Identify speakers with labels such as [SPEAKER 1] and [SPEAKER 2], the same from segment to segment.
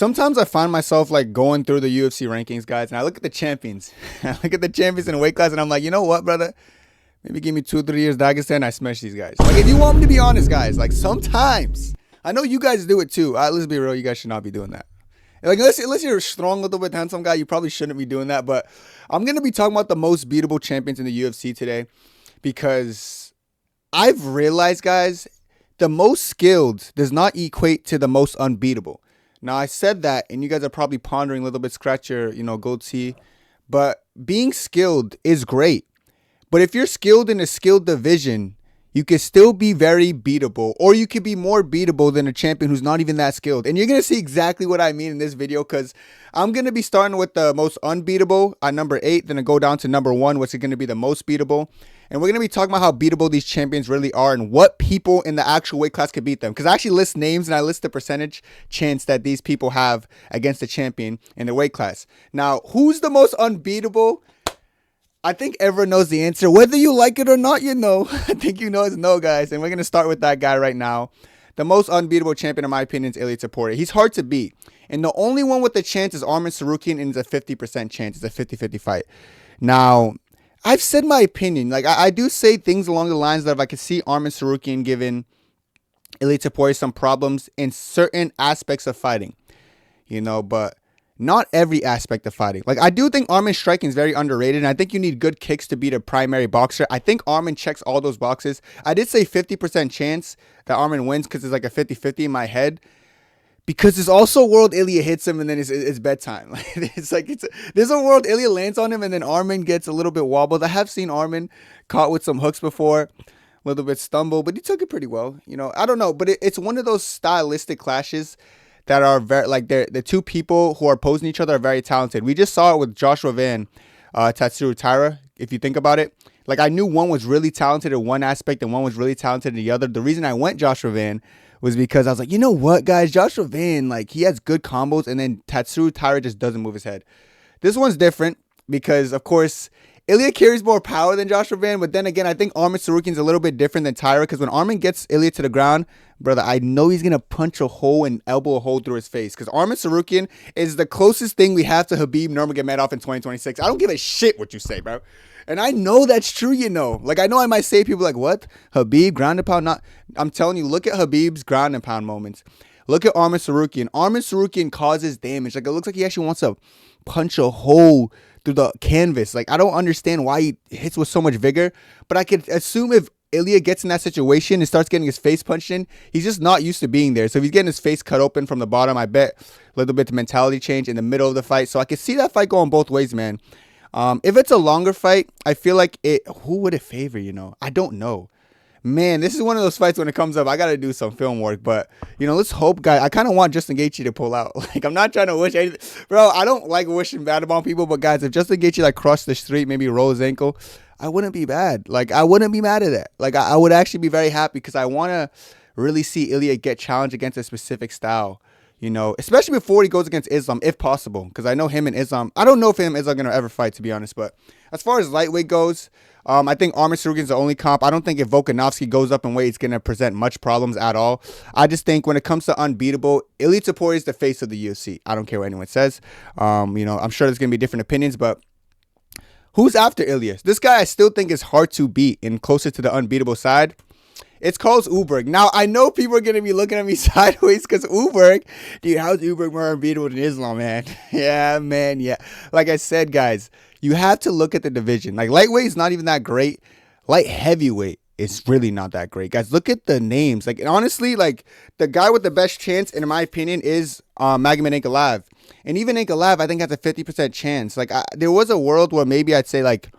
[SPEAKER 1] sometimes I find myself like going through the UFC rankings, guys, and I look at the champions. I look at the champions in a weight class, and I'm like, you know what, brother? Maybe give me 2-3 years Dagestan, I smash these guys. Like, if you want me to be honest, guys, like sometimes, I know you guys do it too. Let's be real, you guys should not be doing that. Like, unless you're a strong, little bit handsome guy, you probably shouldn't be doing that. But I'm going to be talking about the most beatable champions in the UFC today because I've realized, guys, the most skilled does not equate to the most unbeatable. Now, I said that, and you guys are probably pondering a little bit, scratch your, goatee. But being skilled is great. But if you're skilled in a skilled division, you can still be very beatable, or you could be more beatable than a champion who's not even that skilled. And you're going to see exactly what I mean in this video, because I'm going to be starting with the most unbeatable at number 8, then I go down to number 1, which is going to be the most beatable. And we're going to be talking about how beatable these champions really are and what people in the actual weight class could beat them. Because I actually list names and I list the percentage chance that these people have against the champion in the weight class. Now, who's the most unbeatable? I think everyone knows the answer. Whether you like it or not, you know. I think you know it's no, guys. And we're going to start with that guy right now. The most unbeatable champion, in my opinion, is Ilia Topuria. He's hard to beat. And the only one with the chance is Arman Tsarukyan, and it's a 50% chance. It's a 50-50 fight. Now, I've said my opinion. Like, I do say things along the lines that if I could see Arman Tsarukyan giving Ilia Topuria some problems in certain aspects of fighting. But not every aspect of fighting. Like, I do think Arman's striking is very underrated, and I think you need good kicks to beat a primary boxer. I think Arman checks all those boxes. I did say 50% chance that Arman wins because it's like a 50-50 in my head. Because there's also a world Ilia hits him and then it's bedtime. There's a world Ilia lands on him and then Arman gets a little bit wobbled. I have seen Arman caught with some hooks before, a little bit stumbled, but he took it pretty well. I don't know, but it's one of those stylistic clashes that are very, like, the two people who are opposing each other are very talented. We just saw it with Joshua Van, Tatsuro Taira, if you think about it. Like, I knew one was really talented in one aspect and one was really talented in the other. The reason I went Joshua Van was because I was like, you know what, guys? Joshua Van, like, he has good combos, and then Tatsuro Taira just doesn't move his head. This one's different because, of course, Ilia carries more power than Joshua Van, but then again, I think Arman Tsarukyan's a little bit different than Taira, because when Arman gets Ilia to the ground, brother, I know he's going to punch a hole and elbow a hole through his face, because Arman Tsarukyan is the closest thing we have to Khabib Nurmagomedov in 2026. I don't give a shit what you say, bro. And I know that's true, Like, I know I might say people like, what? Khabib, ground and pound? Not. I'm telling you, look at Khabib's ground and pound moments. Look at Arman Tsarukyan. Arman Tsarukyan causes damage. Like, it looks like he actually wants to punch a hole through the canvas. Like, I don't understand why he hits with so much vigor, but I could assume if Ilia gets in that situation and starts getting his face punched in, he's just not used to being there. So if he's getting his face cut open from the bottom, I bet a little bit of mentality change in the middle of the fight. So I could see that fight going both ways, man. If it's a longer fight, I feel like who would it favor, I don't know. Man, this is one of those fights when it comes up, I got to do some film work. But, let's hope, guys. I kind of want Justin Gaethje to pull out. Like, I'm not trying to wish anything. Bro, I don't like wishing bad upon people. But, guys, if Justin Gaethje, like, crossed the street, maybe roll his ankle, I wouldn't be bad. Like, I wouldn't be mad at that. Like, I would actually be very happy because I want to really see Ilia get challenged against a specific style. Especially before he goes against Islam, if possible. Because I know him and Islam, I don't know if him and Islam are going to ever fight, to be honest. But as far as lightweight goes, I think Arman Tsarukyan's the only comp. I don't think if Volkanovski goes up in weight, it's going to present much problems at all. I just think when it comes to unbeatable, Ilia Topuria is the face of the UFC. I don't care what anyone says. I'm sure there's going to be different opinions, but who's after Ilia? This guy I still think is hard to beat and closer to the unbeatable side. It's called Ulberg. Now, I know people are going to be looking at me sideways because Ulberg, dude, how's Ulberg more unbeatable than Islam, man? Yeah, man, yeah. Like I said, guys, you have to look at the division. Like, lightweight is not even that great. Light heavyweight is really not that great. Guys, look at the names. Like, honestly, like, the guy with the best chance, in my opinion, is Magomed Ankalaev. And even Ankalaev, I think, has a 50% chance. Like, there was a world where maybe I'd say, like,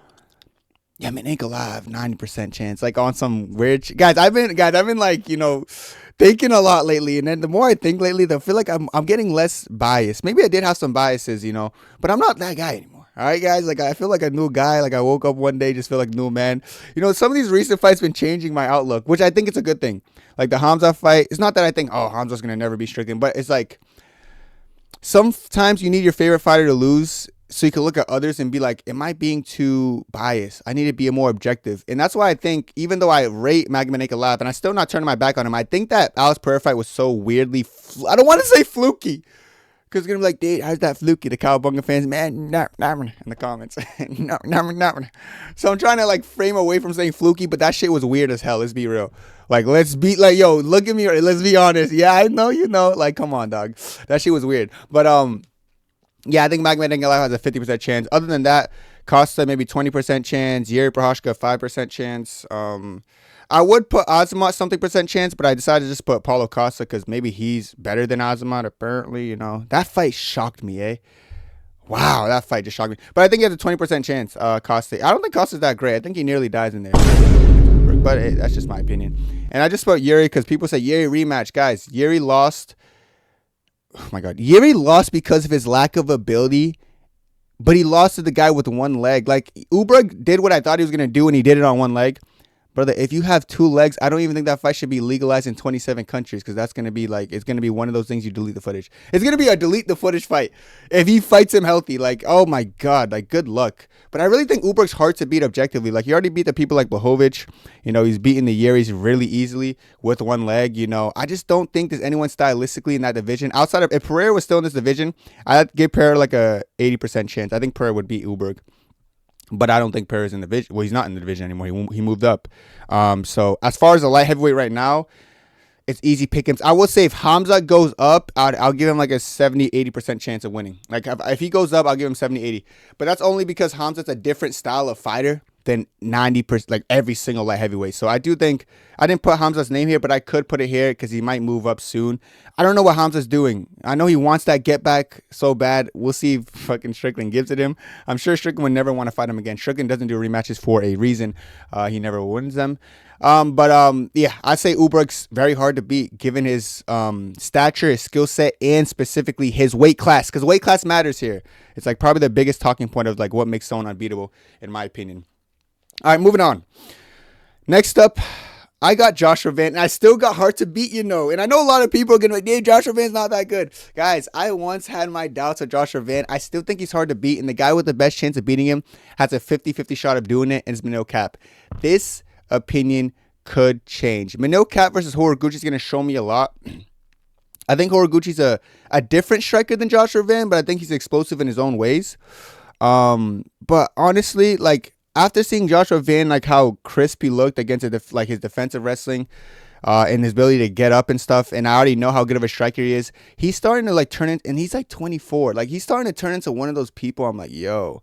[SPEAKER 1] yeah, man, Ankalaev, 90% chance. Like, on some weird guys, I've been like, thinking a lot lately. And then the more I think lately, I feel like I'm getting less biased. Maybe I did have some biases, but I'm not that guy anymore. All right, guys, like, I feel like a new guy. Like, I woke up one day, just feel like a new man. Some of these recent fights been changing my outlook, which I think it's a good thing. Like, the Hamza fight, it's not that I think, oh, Hamza's going to never be Strickland, but it's like, sometimes you need your favorite fighter to lose so you can look at others and be like, am I being too biased? I need to be more objective. And that's why I think, even though I rate Magomed Ankalaev, and I'm still not turning my back on him, I think that Alex Pereira fight was so weirdly, I don't want to say fluky, Because it's going to be like, dude, how's that fluky? The Cowabunga fans, man, in the comments. So I'm trying to like frame away from saying fluky, but that shit was weird as hell. Let's be real. Like, let's be like, yo, look at me. Let's be honest. Yeah, I know, you know. Like, come on, dog. That shit was weird. But, yeah, I think Magomedov has a 50% chance. Other than that, Costa maybe 20% chance. Yuri Prochazka 5% chance. I would put Azamat something percent chance, but I decided to just put Paulo Costa because maybe he's better than Azamat. Apparently, you know, that fight shocked me, eh? Wow, that fight just shocked me. But I think he has a 20% chance. Costa. I don't think Costa's that great. I think he nearly dies in there. But hey, that's just my opinion. And I just put Yuri because people say Yuri rematch, guys. Yuri lost. Oh my God, Yuri lost because of his lack of ability. But he lost to the guy with one leg. Like, Ulberg did what I thought he was going to do, and he did it on one leg. Brother, if you have two legs, I don't even think that fight should be legalized in 27 countries because that's going to be like, it's going to be one of those things you delete the footage. It's going to be a delete the footage fight. If he fights him healthy, like, oh my God, like, good luck. But I really think Ulberg's hard to beat objectively. Like, he already beat the people like Blachowicz. You know, he's beating the Yuris really easily with one leg, you know. I just don't think there's anyone stylistically in that division. Outside of, if Pereira was still in this division, I'd give Pereira like a 80% chance. I think Pereira would beat Ulberg. But I don't think Pereira's in the division. Well, he's not in the division anymore. He moved up. So as far as the light heavyweight right now, it's easy pickings. I will say if Hamza goes up, I'll give him like a 70-80% chance of winning. Like if he goes up, I'll give him 70-80. But that's only because Hamza's a different style of fighter than 90%, like every single light heavyweight. So I do think, I didn't put Hamza's name here, but I could put it here because he might move up soon. I don't know what Hamza's doing. I know he wants that get back so bad. We'll see if fucking Strickland gives it him. I'm sure Strickland would never want to fight him again. Strickland doesn't do rematches for a reason. He never wins them. Yeah, I say Ulberg's very hard to beat given his stature, his skill set, and specifically his weight class. Because weight class matters here. It's like probably the biggest talking point of like what makes someone unbeatable, in my opinion. All right, moving on. Next up, I got Joshua Van, and I still got hard to beat, you know. And I know a lot of people are going to be like, Dave, Joshua Van's not that good. Guys, I once had my doubts of Joshua Van. I still think he's hard to beat, and the guy with the best chance of beating him has a 50-50 shot of doing it, and it's Manil Cap. This opinion could change. Manil Cap versus Horiguchi is going to show me a lot. I think Horiguchi's a different striker than Joshua Van, but I think he's explosive in his own ways. But honestly, like, after seeing Joshua Van, like how crisp he looked against like his defensive wrestling and his ability to get up and stuff, and I already know how good of a striker he is, he's starting to like turn in, and he's like 24. Like, he's starting to turn into one of those people I'm like, yo,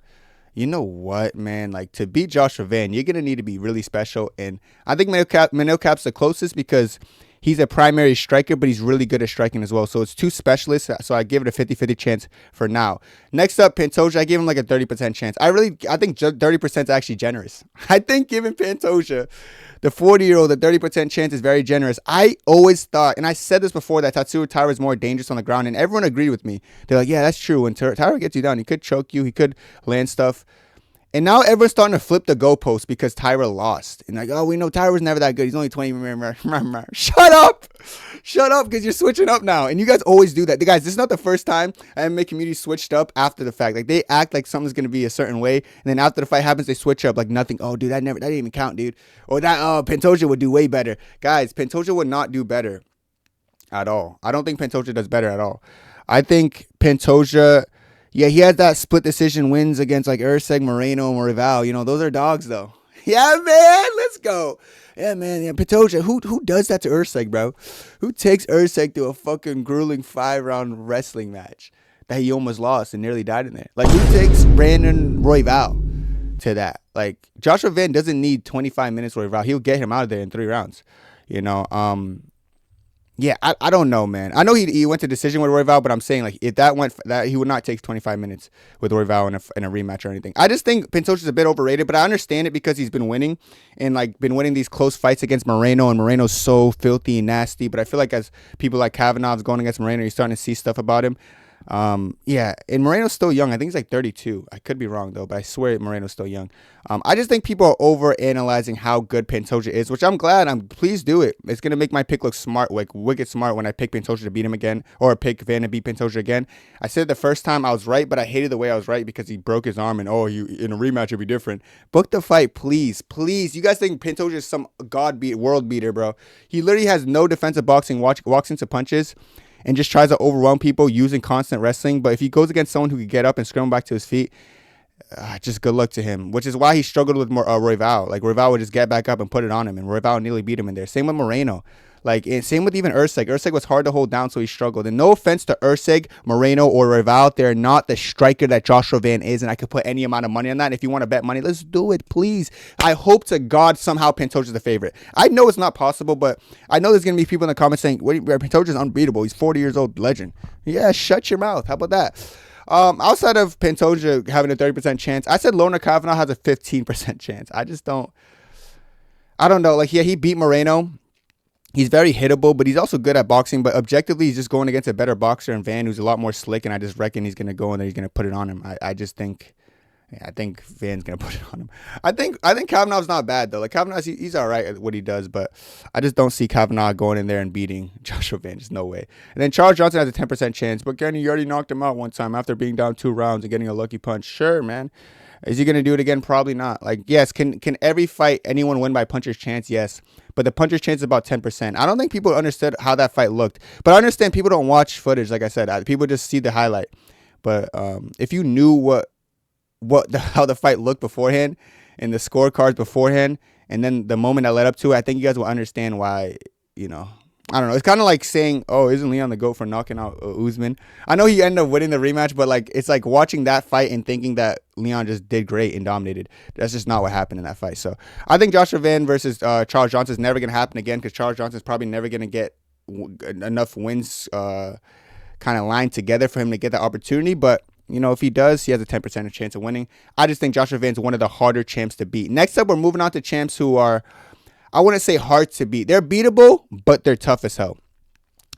[SPEAKER 1] you know what, man? Like, to beat Joshua Van, you're going to need to be really special. And I think Manil Cap's the closest because he's a primary striker, but he's really good at striking as well. So it's two specialists, so I give it a 50-50 chance for now. Next up, Pantoja, I gave him like a 30% chance. I think 30% is actually generous. I think giving Pantoja, the 40-year-old, a 30% chance is very generous. I always thought, and I said this before, that Tatsuro Taira is more dangerous on the ground, and everyone agreed with me. They're like, yeah, that's true. When Taira gets you down, he could choke you, he could land stuff. And now everyone's starting to flip the goalpost because Taira lost. And like, oh, we know Taira was never that good. He's only 20. Shut up. Shut up, because you're switching up now. And you guys always do that. Guys, this is not the first time MMA community switched up after the fact. Like, they act like something's going to be a certain way. And then after the fight happens, they switch up like nothing. Oh, dude, that didn't even count, dude. Or that, Pantoja would do way better. Guys, Pantoja would not do better at all. I don't think Pantoja does better at all. I think Pantoja... Yeah, he had that split decision wins against like Urseg, Moreno, and Rival. You know, those are dogs though. Yeah, man, let's go. Yeah, man, yeah, Pantoja. Who does that to Urseg, bro? Who takes Urseg to a fucking grueling 5-round wrestling match that he almost lost and nearly died in there? Like, who takes Brandon Royval to that? Like, Joshua Van doesn't need 25 minutes Royval. He'll get him out of there in 3 rounds. You know, yeah, I don't know, man. I know he went to decision with Royval, but I'm saying, like, if that went, that he would not take 25 minutes with Royval in a rematch or anything. I just think Pantoja's a bit overrated, but I understand it because he's been winning and, like, been winning these close fights against Moreno, and Moreno's so filthy and nasty. But I feel like as people like Kavanov's going against Moreno, you're starting to see stuff about him. Yeah, and Moreno's still young. I think he's like 32. I could be wrong though, but I swear Moreno's still young. I just think people are over analyzing how good Pantoja is, which I'm glad. Please do it. It's gonna make my pick look smart, like wicked smart, when I pick Pantoja to beat him again, or pick Van to beat Pantoja again. I said the first time I was right, but I hated the way I was right because he broke his arm, and in a rematch it'd be different. Book the fight, please. You guys think Pantoja is some world beater, bro? He literally has no defensive boxing. Walks into punches. and just tries to overwhelm people using constant wrestling. But if he goes against someone who can get up and scramble back to his feet, just good luck to him, which is why he struggled with Royval. Like, Royval would just get back up and put it on him, and Royval nearly beat him in there. Same with Moreno. Like, same with even Urseg. Urseg was hard to hold down, so he struggled. And no offense to Urseg, Moreno, or Royval, they're not the striker that Joshua Van is, and I could put any amount of money on that. And if you want to bet money, let's do it, please. I hope to God somehow Pantoja's the favorite. I know it's not possible, but I know there's going to be people in the comments saying, Pantoja's unbeatable. He's 40 years old, legend. Yeah, shut your mouth. How about that? Outside of Pantoja having a 30% chance, I said Lorna Kavanaugh has a 15% chance. I don't know. Like, yeah, he beat Moreno. He's very hittable, but he's also good at boxing. But objectively, he's just going against a better boxer in Van, who's a lot more slick. And I just reckon he's going to go in there. He's going to put it on him. I think Van's going to put it on him. I think Kavanaugh's not bad, though. Like, Kavanaugh's, he's all right at what he does. But I just don't see Kavanagh going in there and beating Joshua Van. Just no way. And then Charles Johnson has a 10% chance. But Kenny, you already knocked him out one time after being down 2 rounds and getting a lucky punch. Sure, man. Is he going to do it again? Probably not. Like, yes, can every fight anyone win by puncher's chance? Yes. But the puncher's chance is about 10%. I don't think people understood how that fight looked. But I understand people don't watch footage, like I said. People just see the highlight. But if you knew how the fight looked beforehand and the scorecards beforehand, and then the moment that led up to it, I think you guys will understand why, I don't know. It's kind of like saying, oh, isn't Leon the GOAT for knocking out Usman? I know he ended up winning the rematch, but like it's like watching that fight and thinking that Leon just did great and dominated. That's just not what happened in that fight. So I think Joshua Van versus Charles Johnson is never going to happen again, because Charles Johnson is probably never going to get enough wins kind of lined together for him to get that opportunity. But, if he does, he has a 10% chance of winning. I just think Joshua Van's one of the harder champs to beat. Next up, we're moving on to champs who are, I wouldn't say hard to beat. They're beatable, but they're tough as hell.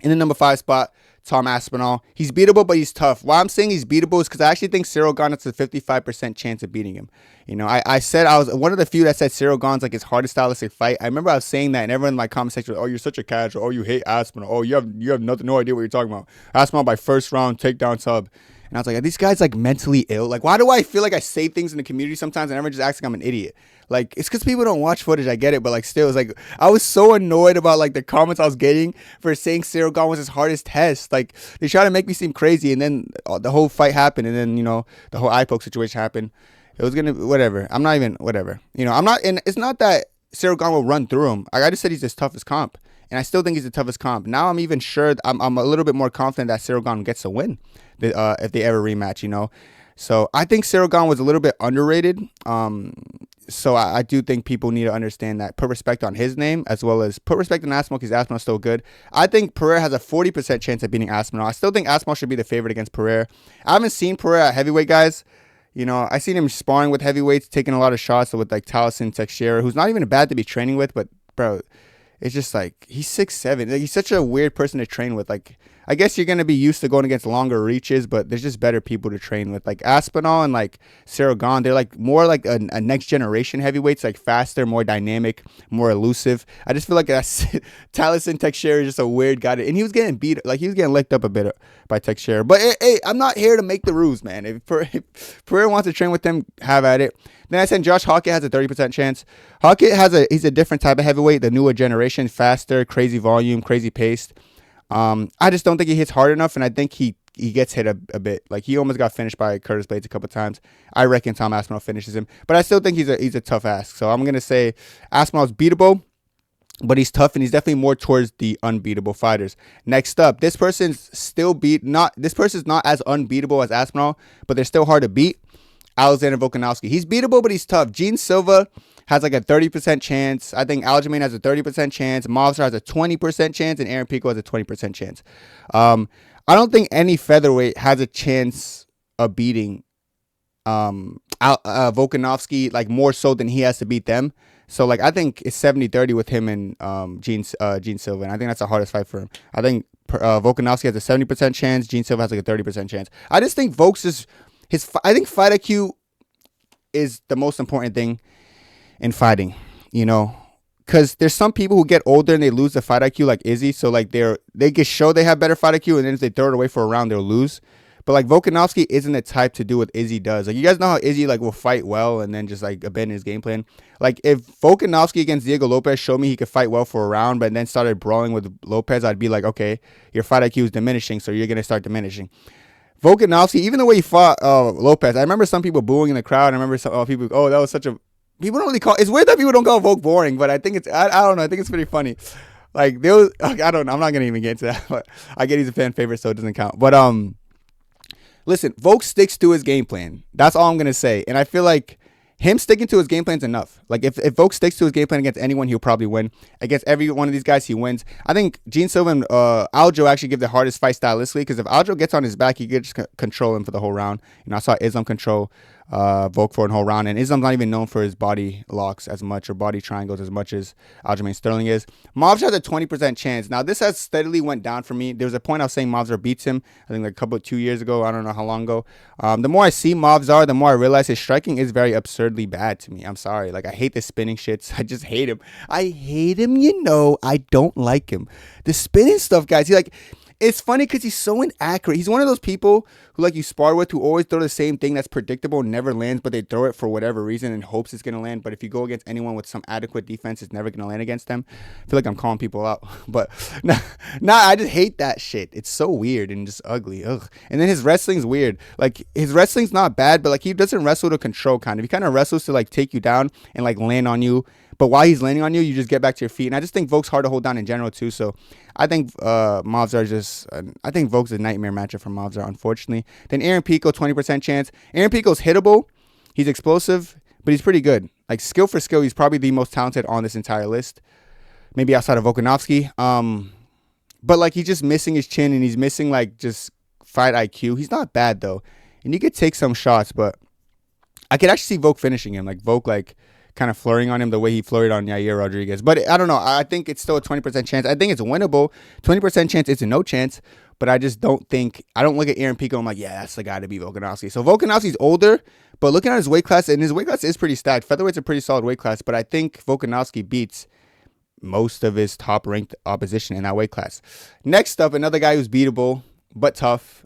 [SPEAKER 1] In the number 5 spot, Tom Aspinall. He's beatable, but he's tough. Why I'm saying he's beatable is because I actually think Cyril Gane has a 55% chance of beating him. I said I was one of the few that said Cyril Gane's like his hardest stylistic fight. I remember I was saying that, and everyone in my comment section was, oh, you're such a casual. Oh, you hate Aspinall. Oh, you have no idea what you're talking about. Aspinall by first round takedown sub. And I was like, are these guys like mentally ill? Like, why do I feel like I say things in the community sometimes and everyone just acts like I'm an idiot? Like, it's because people don't watch footage. I get it. But like, still, it's like, I was so annoyed about like the comments I was getting for saying Cyril Gane was his hardest test. Like, they try to make me seem crazy. And then the whole fight happened. And then, the whole eye poke situation happened. It was going to, whatever. I'm not even, whatever. I'm not, and it's not that Cyril Gane will run through him. I just said he's his toughest comp. And I still think he's the toughest comp. Now I'm even sure, I'm a little bit more confident that Cyril Gane gets a win if they ever rematch, So I think Cyril Gane was a little bit underrated. So I do think people need to understand that. Put respect on his name, as well as put respect on Aspinall, because Aspinall's still good. I think Pereira has a 40% chance of beating Aspinall. I still think Aspinall should be the favorite against Pereira. I haven't seen Pereira at heavyweight, guys. I seen him sparring with heavyweights, taking a lot of shots with like Taliesin Teixeira, who's not even bad to be training with, but bro, it's just like he's 6'7". Like, he's such a weird person to train with. Like, I guess you're gonna be used to going against longer reaches, but there's just better people to train with. Like Aspinall and like Cyril Gane, they're like more like a next generation heavyweights, like faster, more dynamic, more elusive. I just feel like that's Taliesin Teixeira is just a weird guy, and he was getting beat, like he was getting licked up a bit by Teixeira. But hey, I'm not here to make the rules, man. If Pereira wants to train with them, have at it. Then I said Josh Hockett has a 30% chance. Hockett he's a different type of heavyweight, the newer generation, faster, crazy volume, crazy pace. I just don't think he hits hard enough, and I think he gets hit a bit. Like, he almost got finished by Curtis Blades a couple times. I reckon Tom Aspinall finishes him, but I still think he's a tough ask. So I'm gonna say Aspinall's beatable, but he's tough, and he's definitely more towards the unbeatable fighters. Next up, this person's not as unbeatable as Aspinall, but they're still hard to beat. Alexander Volkanovski. He's beatable, but he's tough. Gene Silva has like a 30% chance. I think Aljamain has a 30% chance. Movsar has a 20% chance, and Aaron Pico has a 20% chance. I don't think any featherweight has a chance of beating Volkanovski, like more so than he has to beat them. So like I think it's 70-30 with him and Gene Silva, and I think that's the hardest fight for him. I think Volkanovski has a 70% chance. Gene Silva has like a 30% chance. I just think Volk's is I think fight IQ is the most important thing in fighting, because there's some people who get older and they lose the fight IQ, like Izzy. So like they can show they have better fight IQ, and then if they throw it away for a round, they'll lose. But like Volkanovski isn't the type to do what Izzy does. Like you guys know how Izzy like will fight well and then just like abandon his game plan. Like if Volkanovski against Diego Lopez showed me he could fight well for a round, but then started brawling with Lopez, I'd be like, okay, your fight IQ is diminishing, so you're gonna start diminishing. Volkanovski, even the way he fought Lopez, I remember some people booing in the crowd. I remember some people, oh, that was such a. People don't really call. It's weird that people don't call Volk boring, but I think it's. I don't know. I think it's pretty funny. Like there was. I don't know. I'm not gonna even get into that. But I get he's a fan favorite, so it doesn't count. But listen, Volk sticks to his game plan. That's all I'm gonna say. And I feel like him sticking to his game plan is enough. Like if Volk sticks to his game plan against anyone, he'll probably win. Against every one of these guys, he wins. I think Gene Silva and Aljo actually give the hardest fight stylistically, because if Aljo gets on his back, he could just control him for the whole round. You know, I saw Islam control Volk for a whole round, and Islam's not even known for his body locks as much or body triangles as much as Aljamain Sterling is. Mavs has a 20% chance. Now this has steadily went down for me. There was a point I was saying Mavs beats him. I think like 2 years ago. I don't know how long ago. The more I see Mavs, the more I realize his striking is very absurdly bad to me. I'm sorry. Like I hate the spinning shits. I just hate him. I hate him. You know, I don't like him. The spinning stuff, guys. It's funny because he's so inaccurate. He's one of those people who like you spar with who always throw the same thing that's predictable and never lands, but they throw it for whatever reason and hopes it's going to land. But if you go against anyone with some adequate defense, it's never going to land against them. I feel like I'm calling people out. But nah, I just hate that shit. It's so weird and just ugly. Ugh. And then his wrestling's weird. Like his wrestling's not bad, but like he doesn't wrestle to control kind of. He kind of wrestles to like take you down and like land on you. But while he's landing on you, you just get back to your feet. And I just think Volk's hard to hold down in general, too. So I think Mavs are just... I think Volk's a nightmare matchup for Mavs, unfortunately. Then Aaron Pico, 20% chance. Aaron Pico's hittable. He's explosive, but he's pretty good. Like, skill for skill, he's probably the most talented on this entire list. Maybe outside of Volkanovski. But, like, he's just missing his chin, and he's missing, like, just fight IQ. He's not bad, though. And he could take some shots, but I could actually see Volk finishing him. Like, Volk, like... kind of flirting on him the way he flirted on Yair Rodriguez. But I don't know. I think it's still a 20% chance. I think it's winnable. 20% chance is a no chance. But I just don't think... I don't look at Aaron Pico. I'm like, yeah, that's the guy to beat Volkanovski. So Volkanovski's older. But looking at his weight class, and his weight class is pretty stacked. Featherweight's a pretty solid weight class. But I think Volkanovski beats most of his top-ranked opposition in that weight class. Next up, another guy who's beatable but tough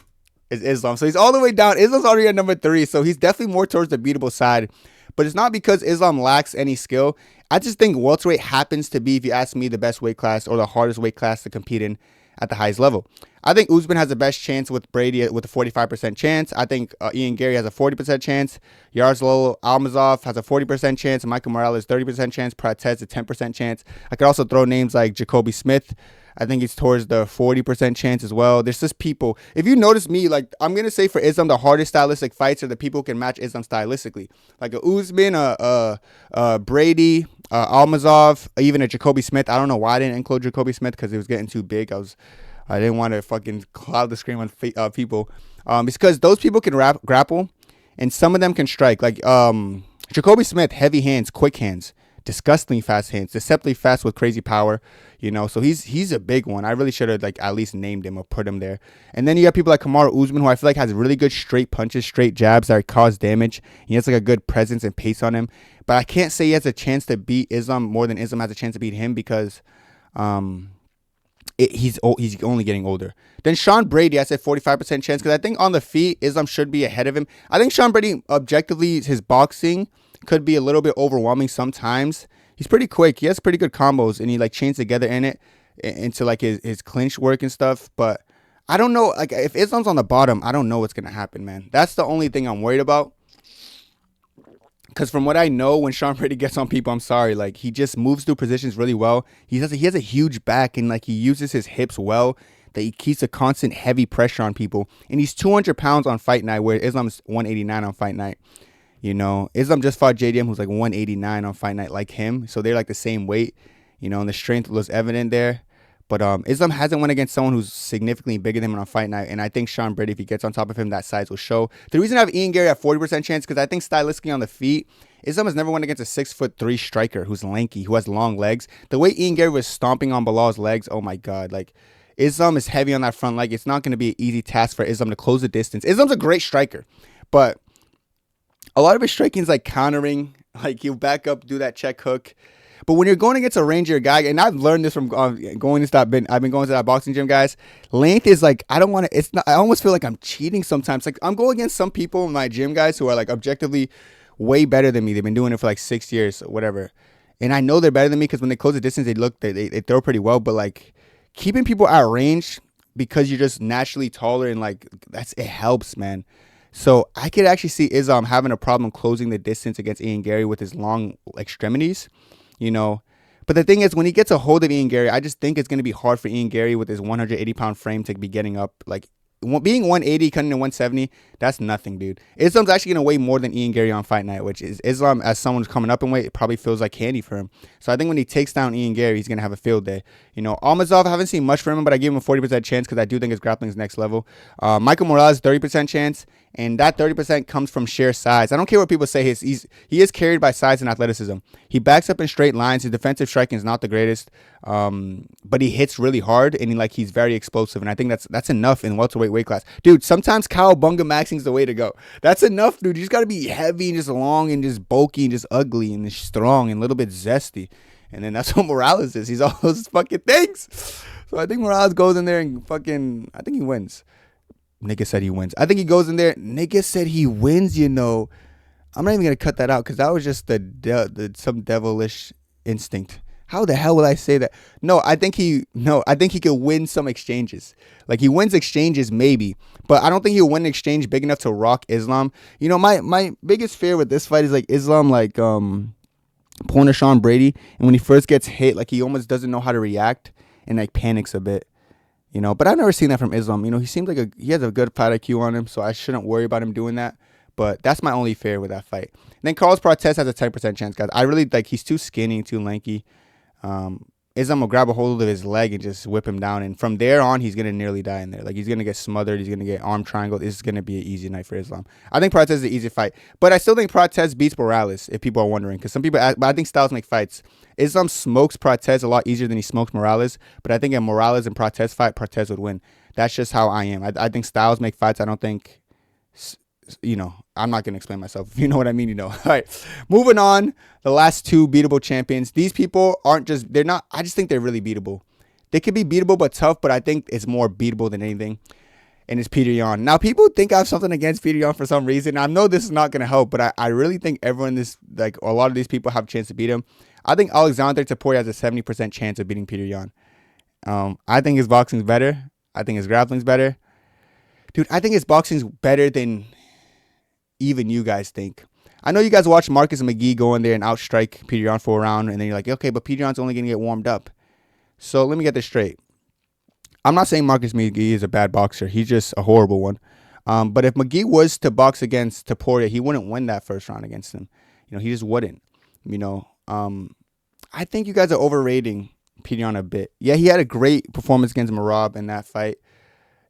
[SPEAKER 1] is Islam. So he's all the way down. Islam's already at number 3. So he's definitely more towards the beatable side. But it's not because Islam lacks any skill. I just think welterweight happens to be, if you ask me, the best weight class or the hardest weight class to compete in at the highest level. I think Usman has the best chance with Brady with a 45% chance. I think Ian Gary has a 40% chance. Yaroslav Almazov has a 40% chance. Michael Morales 30% chance. Prates a 10% chance. I could also throw names like Jacoby Smith. I think he's towards the 40% chance as well. There's just people. If you notice me, like I'm gonna say for Islam, the hardest stylistic fights are the people who can match Islam stylistically. Like a Usman, Brady, Almazov, even a Jacoby Smith. I don't know why I didn't include Jacoby Smith because it was getting too big. I didn't want to fucking cloud the screen on people. It's because those people can grapple, and some of them can strike. Like Jacoby Smith, heavy hands, quick hands. Disgustingly fast hands, deceptively fast with crazy power, you know. So he's a big one. I really should have like at least named him or put him there. And then you got people like Kamaru Usman, who I feel like has really good straight punches, straight jabs that cause damage. He has like a good presence and pace on him. But I can't say he has a chance to beat Islam more than Islam has a chance to beat him because he's only getting older. Then Sean Brady, I said 45% chance because I think on the feet Islam should be ahead of him. I think Sean Brady objectively his boxing could be a little bit overwhelming sometimes. He's pretty quick. He has pretty good combos, and he like chains together in it into like his clinch work and stuff. But I don't know. Like if Islam's on the bottom, I don't know what's gonna happen, man. That's the only thing I'm worried about. Because from what I know, when Sean Brady gets on people, I'm sorry, like he just moves through positions really well. He has a huge back, and like he uses his hips well. That he keeps a constant heavy pressure on people, and he's 200 pounds on fight night, where Islam's 189 on fight night. You know, Islam just fought JDM, who's like 189 on fight night, like him. So they're like the same weight, you know, and the strength was evident there. But Islam hasn't went against someone who's significantly bigger than him on fight night. And I think Sean Brady, if he gets on top of him, that size will show. The reason I have Ian Gary at 40% chance, because I think stylistically on the feet, Islam has never went against a 6'3" striker who's lanky, who has long legs. The way Ian Gary was stomping on Bilal's legs, oh my God, like Islam is heavy on that front leg. It's not going to be an easy task for Islam to close the distance. Islam's a great striker, but a lot of his striking is like countering, like he'll back up, do that check hook, But when you're going against a rangier guy, and I've learned this from I've been going to that boxing gym, guys. Length is like, I don't want to. It's not. I almost feel like I'm cheating sometimes. Like I'm going against some people in my gym, guys, who are like objectively way better than me. They've been doing it for like 6 years or whatever, and I know they're better than me because when they close the distance, they throw pretty well. But like keeping people at range because you're just naturally taller and like it helps, man. So I could actually see Islam having a problem closing the distance against Ian Gary with his long extremities, you know. But the thing is, when he gets a hold of Ian Gary, I just think it's going to be hard for Ian Gary with his 180-pound frame to be getting up. Like, being 180, cutting to 170, that's nothing, dude. Islam's actually going to weigh more than Ian Gary on fight night, which is Islam, as someone who's coming up in weight, it probably feels like candy for him. So I think when he takes down Ian Gary, he's going to have a field day. You know, Almazov, I haven't seen much from him, but I give him a 40% chance because I do think his grappling is next level. Michael Morales, 30% chance, and that 30% comes from sheer size. I don't care what people say. He is carried by size and athleticism. He backs up in straight lines. His defensive striking is not the greatest, but he hits really hard, and he's very explosive, and I think that's enough in welterweight weight class. Dude, sometimes cowabunga maxing is the way to go. That's enough, dude. You just got to be heavy and just long and just bulky and just ugly and just strong and a little bit zesty. And then that's what Morales is. He's all those fucking things. So I think Morales goes in there and I think he wins. Nigga said he wins. I think he goes in there. Nigga said he wins, you know. I'm not even going to cut that out because that was just some devilish instinct. How the hell will I say that? I think he could win some exchanges. Like, he wins exchanges maybe, but I don't think he'll win an exchange big enough to rock Islam. You know, my biggest fear with this fight is like Islam, like pulling a Sean Brady, and when he first gets hit, like he almost doesn't know how to react and like panics a bit. You know, but I've never seen that from Islam. You know, he seems like he has a good fight IQ on him, so I shouldn't worry about him doing that. But that's my only fear with that fight. And then Carlos Prates has a 10% chance, guys. I really like, he's too skinny, too lanky. Islam will grab a hold of his leg and just whip him down, and from there on, he's gonna nearly die in there. Like, he's gonna get smothered. He's gonna get arm triangled. This is gonna be an easy night for Islam. I think Prates is the easy fight, but I still think Prates beats Morales. If people are wondering, because some people ask, but I think styles make fights. Islam smokes Prates a lot easier than he smokes Morales, but I think a Morales and Prates fight, Prates would win. That's just how I am. I think styles make fights. I don't think. You know, I'm not going to explain myself. If you know what I mean, you know. All right, moving on. The last two beatable champions. These people I just think they're really beatable. They could be beatable but tough, but I think it's more beatable than anything. And it's Petr Yan. Now, people think I have something against Petr Yan for some reason. I know this is not going to help, but I really think a lot of these people have a chance to beat him. I think Alexander Topuria has a 70% chance of beating Petr Yan. I think his boxing's better. I think his grappling's better. Dude, I think his boxing's better than even you guys think. I know you guys watch Marcus McGee go in there and outstrike Petr Yan for a round, and then you're like, okay, but Petr Yan's only going to get warmed up. So let me get this straight. I'm not saying Marcus McGee is a bad boxer. He's just a horrible one. But if McGee was to box against Topuria, he wouldn't win that first round against him. You know, he just wouldn't. You know, I think you guys are overrating Petr Yan a bit. Yeah, he had a great performance against Merab in that fight,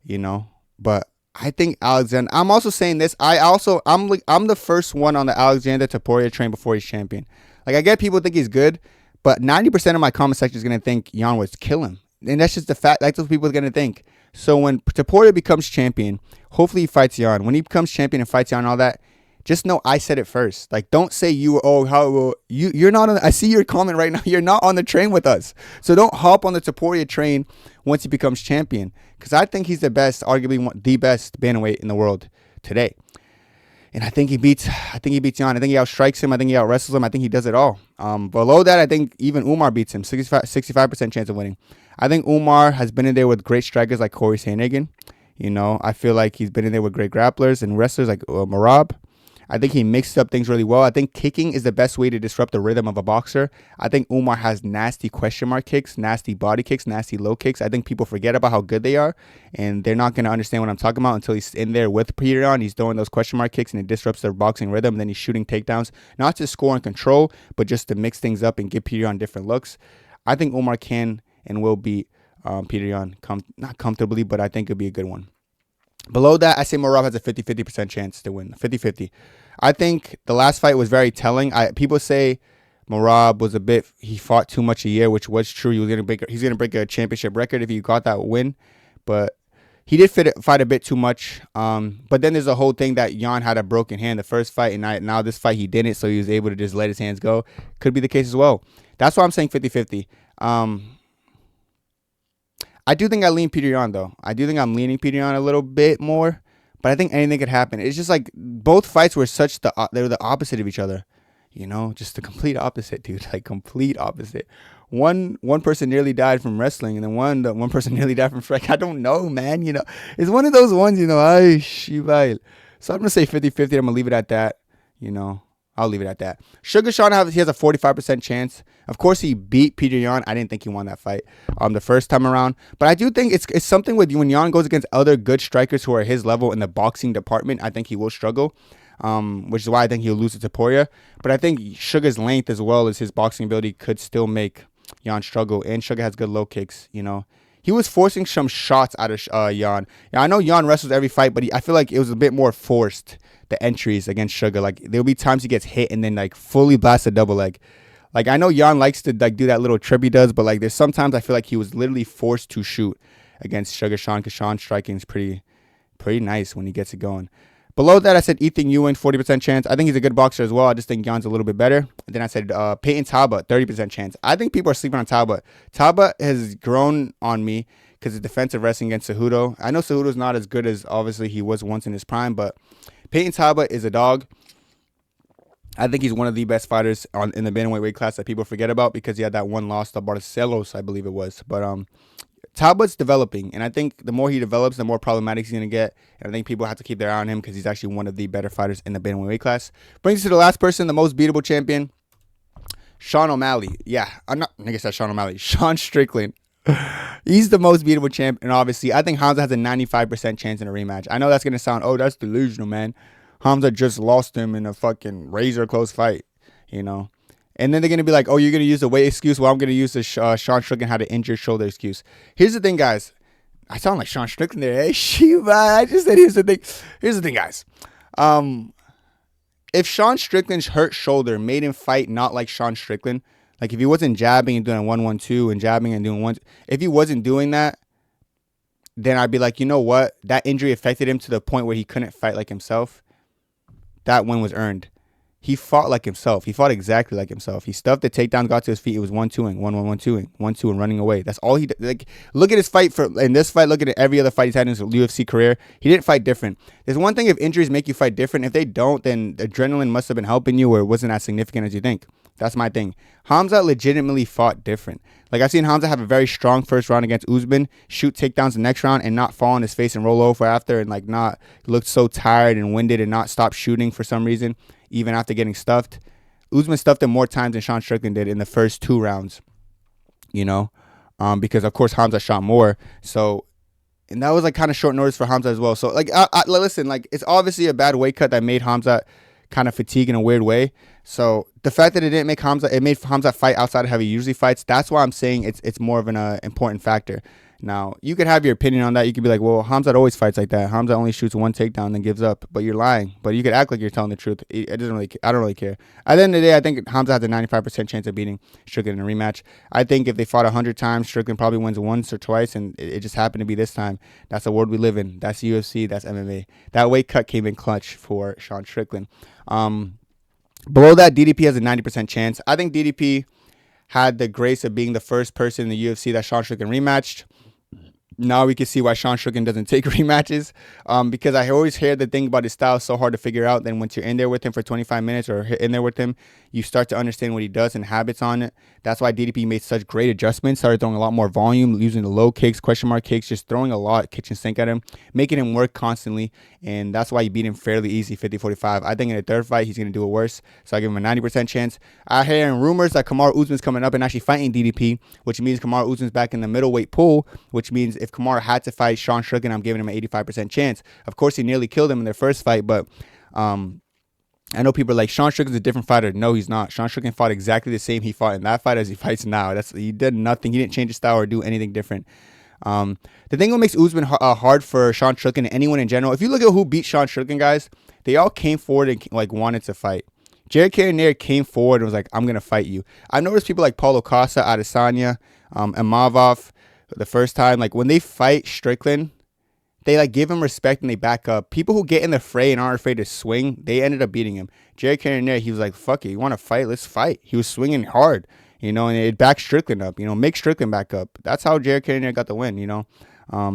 [SPEAKER 1] you know, but I think Alexander. I'm also saying this. I'm the first one on the Alexander Topuria train before he's champion. Like, I get people think he's good, but 90% of my comment section is gonna think Yan would kill him, and that's just the fact. That's what people are gonna think. So when Topuria becomes champion, hopefully he fights Yan. When he becomes champion and fights Yan and all that, just know I said it first. Like, don't say you're not on. I see your comment right now. You're not on the train with us. So don't hop on the Topuria train once he becomes champion, because I think he's the best, arguably the best bantamweight in the world today. And I think he beats Yan. I think he outstrikes him. I think he outwrestles him. I think he does it all. Below that, I think even Umar beats him. 65% chance of winning. I think Umar has been in there with great strikers like Corey Sandhagen. You know, I feel like he's been in there with great grapplers and wrestlers like Merab. I think he mixed up things really well. I think kicking is the best way to disrupt the rhythm of a boxer. I think Umar has nasty question mark kicks, nasty body kicks, nasty low kicks. I think people forget about how good they are, and they're not going to understand what I'm talking about until he's in there with Petr Yan. He's throwing those question mark kicks, and it disrupts their boxing rhythm, and then he's shooting takedowns, not to score and control, but just to mix things up and give Petr Yan different looks. I think Umar can and will beat Petr Yan, not comfortably, but I think it'll be a good one. Below that, I say Merab has a 50% chance to win. 50-50. I think the last fight was very telling. People say Merab was he fought too much a year, which was true. He's gonna break a championship record if he got that win. But He did fight a bit too much. But then there's a whole thing that Yan had a broken hand the first fight, and now this fight he didn't, so he was able to just let his hands go. Could be the case as well. That's why I'm saying 50-50. I do think I lean Petr Yan, though. I do think I'm leaning Petr Yan a little bit more, but I think anything could happen. It's just like both fights were they were the opposite of each other. You know, just the complete opposite, dude. Like complete opposite. One person nearly died from wrestling, and then one person nearly died from strike. I don't know, man. You know, it's one of those ones. You know, so I'm gonna say 50-50. I'm gonna leave it at that. You know, I'll leave it at that. Sugar Sean, he has a 45% chance. Of course, he beat Petr Yan. I didn't think he won that fight the first time around. But I do think it's something with when Yan goes against other good strikers who are his level in the boxing department. I think he will struggle, which is why I think he'll lose to Topuria. But I think Sugar's length as well as his boxing ability could still make Yan struggle. And Sugar has good low kicks, you know. He was forcing some shots out of Yan. Yeah, I know Yan wrestles every fight, but I feel like it was a bit more forced, the entries against Sugar. Like, there'll be times he gets hit and then, like, fully blasts a double leg. Like, I know Yan likes to, like, do that little trip he does, but, like, there's sometimes I feel like he was literally forced to shoot against Sugar Sean, because Sean's striking is pretty nice when he gets it going. Below that, I said Ethan Ewing, 40% chance. I think he's a good boxer as well. I just think Yan's a little bit better. And then I said Peyton Taba, 30% chance. I think people are sleeping on Taba. Taba has grown on me because of defensive wrestling against Cejudo. I know Cejudo's not as good as, obviously, he was once in his prime, but Peyton Taba is a dog. I think he's one of the best fighters in the bantamweight weight class that people forget about because he had that one loss to Barcelos, I believe it was. But Talbot's developing, and I think the more he develops, the more problematic he's going to get. And I think people have to keep their eye on him because he's actually one of the better fighters in the bantamweight weight class. Brings us to the last person, the most beatable champion, Sean O'Malley. Yeah, Sean O'Malley. Sean Strickland. He's the most beatable champ, and obviously, I think Hamza has a 95% chance in a rematch. I know that's going to sound, oh, that's delusional, man. Hamza just lost him in a fucking razor-close fight, you know. And then they're going to be like, oh, you're going to use the weight excuse? Well, I'm going to use the Sean Strickland had an injured shoulder excuse. Here's the thing, guys. I sound like Sean Strickland there. Hey, Shiva. I just said here's the thing. Here's the thing, guys. If Sean Strickland's hurt shoulder made him fight not like Sean Strickland, like if he wasn't jabbing and doing 1-1-2 and jabbing and doing one, if he wasn't doing that, then I'd be like, you know what? That injury affected him to the point where he couldn't fight like himself. That win was earned. He fought like himself. He fought exactly like himself. He stuffed the takedown, got to his feet. It was 1-2ing, 1-1-1-2ing, 1-2 and running away. That's all he did. Like, look at his fight in this fight. Look at every other fight he's had in his UFC career. He didn't fight different. There's one thing if injuries make you fight different. If they don't, then adrenaline must have been helping you or it wasn't as significant as you think. That's my thing. Hamza legitimately fought different. Like, I've seen Hamza have a very strong first round against Usman, shoot takedowns the next round and not fall on his face and roll over after and, like, not look so tired and winded and not stop shooting for some reason, even after getting stuffed. Usman stuffed him more times than Sean Strickland did in the first 2 rounds, you know, because, of course, Hamza shot more. So, and that was, like, kind of short notice for Hamza as well. So, like, listen, like, it's obviously a bad weight cut that made Hamza kind of fatigue in a weird way. So the fact that it didn't make Hamza, it made Hamza fight outside of how he usually fights. That's why I'm saying it's more of an important factor. Now, you could have your opinion on that. You could be like, well, Hamza always fights like that. Hamza only shoots 1 takedown and then gives up. But you're lying. But you could act like you're telling the truth. It doesn't really. I don't really care. At the end of the day, I think Hamza has a 95% chance of beating Strickland in a rematch. I think if they fought 100 times, Strickland probably wins once or twice, and it just happened to be this time. That's the world we live in. That's UFC. That's MMA. That weight cut came in clutch for Sean Strickland. Below that, DDP has a 90% chance. I think DDP had the grace of being the first person in the UFC that Sean Strickland rematched. Now we can see why Sean Strickland doesn't take rematches, because I always hear the thing about his style is so hard to figure out. Then once you're in there with him for 25 minutes or in there with him, you start to understand what he does and habits on it. That's why DDP made such great adjustments, started throwing a lot more volume, using the low kicks, question mark kicks, just throwing a lot kitchen sink at him, making him work constantly. And that's why he beat him fairly easy, 50-45. I think in the third fight, he's going to do it worse. So I give him a 90% chance. I hear rumors that Kamaru Usman's coming up and actually fighting DDP, which means Kamaru Usman's back in the middleweight pool, which means if Kamaru had to fight Sean Strickland, I'm giving him an 85% chance. Of course, he nearly killed him in their first fight, but I know people are like, Sean Strickland's a different fighter. No, he's not. Sean Strickland fought exactly the same he fought in that fight as he fights now. He did nothing. He didn't change his style or do anything different. The thing that makes Usman hard for Sean Strickland and anyone in general, if you look at who beat Sean Strickland, guys, they all came forward and like wanted to fight. Jared Cannonier came forward and was like, I'm going to fight you. I've noticed people like Paulo Costa, Adesanya, and Mavov the first time, like when they fight Strickland, they like give him respect and they back up. People who get in the fray and aren't afraid to swing, they ended up beating him. Jared Cannonier, he was like, fuck it, you want to fight? Let's fight. He was swinging hard, you know, and it backed Strickland up, you know, make Strickland back up. That's how Jared Cannonier got the win, you know.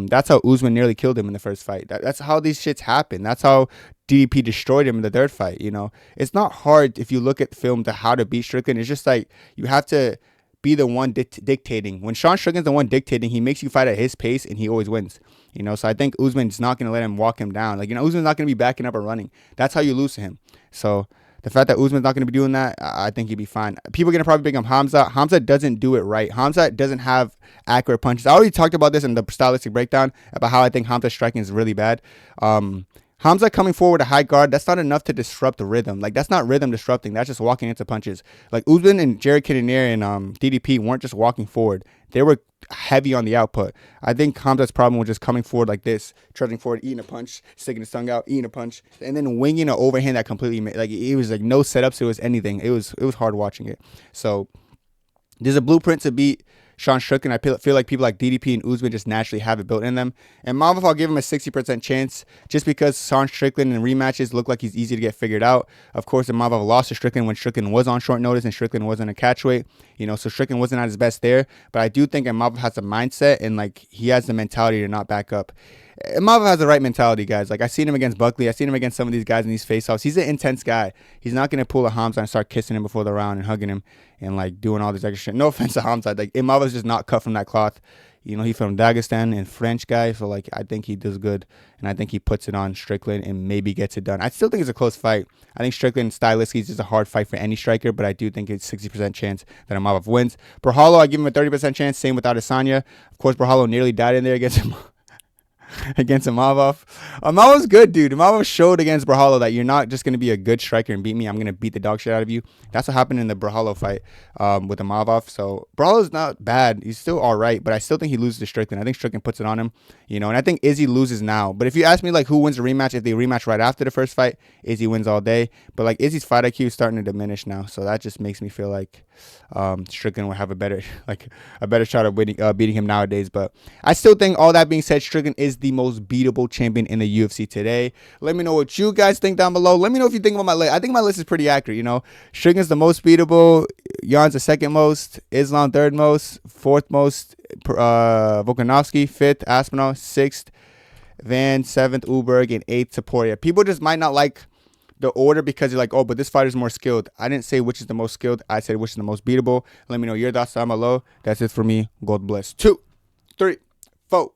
[SPEAKER 1] That's how Usman nearly killed him in the first fight. That's how these shits happen. That's how DDP destroyed him in the third fight, you know. It's not hard if you look at the film to how to beat Strickland. It's just like you have to be the one dictating. When Sean Strickland's the one dictating, he makes you fight at his pace and he always wins. You know, so I think Usman's not going to let him walk him down. Like, you know, Usman's not going to be backing up or running. That's how you lose to him. So the fact that Usman's not going to be doing that, I think he'd be fine. People are going to probably pick him Hamza. Hamza doesn't do it right. Hamza doesn't have accurate punches. I already talked about this in the stylistic breakdown about how I think Hamza's striking is really bad. Hamza coming forward a high guard, that's not enough to disrupt the rhythm. Like, that's not rhythm disrupting. That's just walking into punches. Like, Usman and Jared Cannonier and DDP weren't just walking forward. They were heavy on the output. I think Hamza's problem was just coming forward like this, trudging forward, eating a punch, sticking his tongue out, eating a punch, and then winging an overhand that completely made, like, it was like no setups. It was anything. It was hard watching it. So there's a blueprint to beat Sean Strickland. I feel like people like DDP and Usman just naturally have it built in them. And Makhachev, I'll give him a 60% chance just because Sean Strickland in rematches look like he's easy to get figured out. Of course, Makhachev lost to Strickland when Strickland was on short notice and Strickland wasn't a catchweight. You know, so Strickland wasn't at his best there. But I do think Makhachev has the mindset and like he has the mentality to not back up. Makhachev has the right mentality, guys. Like, I seen him against Buckley. I seen him against some of these guys in these face-offs. He's an intense guy. He's not going to pull a Hamza and start kissing him before the round and hugging him and, like, doing all this extra shit. No offense to Hamza. Like, Makhachev's just not cut from that cloth. You know, he's from Dagestan and French guy. So, like, I think he does good. And I think he puts it on Strickland and maybe gets it done. I still think it's a close fight. I think Strickland stylistically is just a hard fight for any striker. But I do think it's 60% chance that Makhachev wins. Berhalo, I give him a 30% chance. Same with Adesanya. Of course, Berhalo nearly died in there against him. Against Makhachev. Makhachev's good, dude. Makhachev showed against Berhalo that you're not just going to be a good striker and beat me. I'm going to beat the dog shit out of you. That's what happened in the Berhalo fight with the Makhachev. So Berhalo's not bad. He's still all right, but I still think he loses to Strickland. I think Strickland puts it on him, you know, and I think Izzy loses now. But if you ask me, like, who wins the rematch, if they rematch right after the first fight, Izzy wins all day. But, like, Izzy's fight IQ is starting to diminish now, so that just makes me feel like Strickland will have a better shot of winning, beating him nowadays. But I still think, all that being said, Strickland is the most beatable champion in the UFC today. Let me know what you guys think down below. Let me know if you think about my list. I think my list is pretty accurate, you know. Strickland's the most beatable, Yan's the second most, Islam third most, fourth most, Volkanovski fifth, Aspinall sixth, Van seventh, Ulberg, and eighth, Topuria. People just might not like the order because you're like, oh, but this fighter is more skilled. I didn't say which is the most skilled. I said which is the most beatable. Let me know your thoughts down below. That's it for me. God bless. 2, 3, 4.